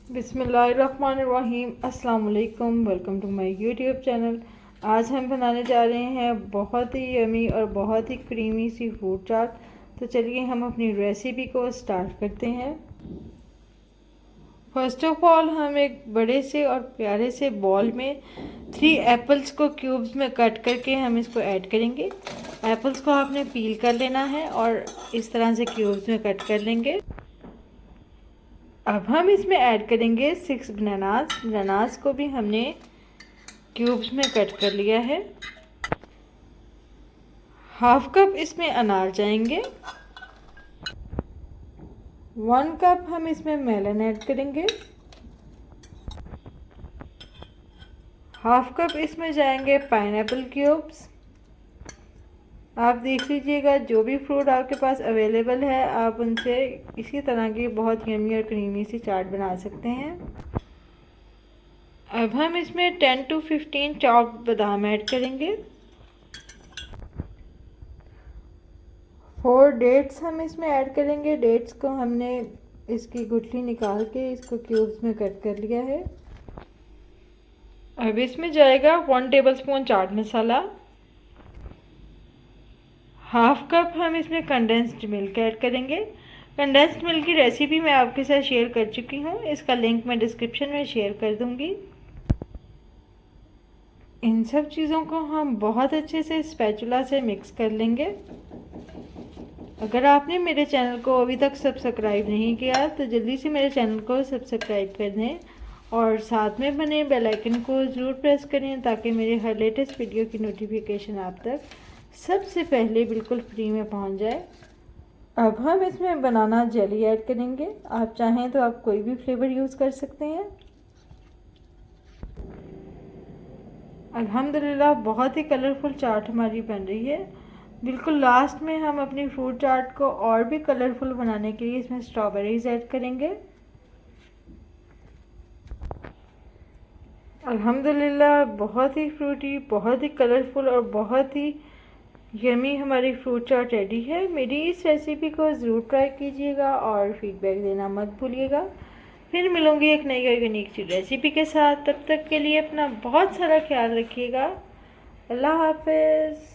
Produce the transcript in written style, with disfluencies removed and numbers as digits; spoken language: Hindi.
बिस्मिल्लाहिर्रहमानिर्रहीम। अस्सलाम वालेकुम। Welcome to my YouTube channel. आज हम बनाने जा रहे हैं बहुत ही यमी और बहुत ही क्रीमी सी फ्रूट चाट। तो चलिए हम अपनी रेसिपी को स्टार्ट करते हैं। फर्स्ट ऑफ ऑल हम एक बड़े से और प्यारे से बॉल में 3 एप्पल्स को क्यूब्स में कट करके हम इसको ऐड करेंगे। एप्पल्स को आपने पील कर लेना है और इस तरह से क्यूब्स में कट कर लेंगे। अब हम इसमें ऐड करेंगे 6 बनानास को भी हमने क्यूब्स में कट कर लिया है। हाफ कप इसमें अनार जाएंगे। 1 कप हम इसमें मेलन ऐड करेंगे। हाफ कप इसमें जाएंगे पाइनएप्पल क्यूब्स। आप देख लीजिएगा जो भी फ्रूट आपके पास अवेलेबल है आप उनसे इसी तरह की बहुत यमी और क्रीमी सी चाट बना सकते हैं। अब हम इसमें 10 to 15 चॉप्ड बादाम ऐड करेंगे। 4 डेट्स हम इसमें ऐड करेंगे। डेट्स को हमने इसकी गुठली निकाल के इसको क्यूब्स में कट कर लिया है। अब इसमें जाएगा 1 tablespoon chaat masala. Half cup हम इसमें कंडेंस्ड मिल्क ऐड करेंगे। कंडेंस्ड मिल्क की रेसिपी मैं आपके साथ शेयर कर चुकी हूँ, इसका लिंक मैं डिस्क्रिप्शन में शेयर कर दूँगी। इन सब चीज़ों को हम बहुत अच्छे से स्पैचुला से मिक्स कर लेंगे। अगर आपने मेरे चैनल को अभी तक सब्सक्राइब नहीं किया तो जल्दी से मेरे चैनल को सब्सक्राइब कर दें और साथ में बने बेल आइकन को ज़रूर प्रेस करें ताकि मेरे हर लेटेस्ट वीडियो की नोटिफिकेशन आप तक सबसे पहले बिल्कुल फ्री में पहुंच जाए। अब हम इसमें बनाना जेली ऐड करेंगे। आप चाहें तो आप कोई भी फ्लेवर यूज़ कर सकते हैं। अल्हम्दुलिल्लाह बहुत ही कलरफुल चाट हमारी बन रही है। बिल्कुल लास्ट में हम अपनी फ्रूट चाट को और भी कलरफुल बनाने के लिए इसमें स्ट्रॉबेरीज ऐड करेंगे। अल्हम्दुलिल्लाह बहुत ही फ्रूटी, बहुत ही कलरफुल और बहुत ही यमी हमारी फ्रूट चाट रेडी है। मेरी इस रेसिपी को ज़रूर ट्राई कीजिएगा और फीडबैक देना मत भूलिएगा। फिर मिलूँगी एक नई ऑर्गेनिक सी रेसिपी के साथ। तब तक के लिए अपना बहुत सारा ख्याल रखिएगा। अल्लाह हाफ़िज़।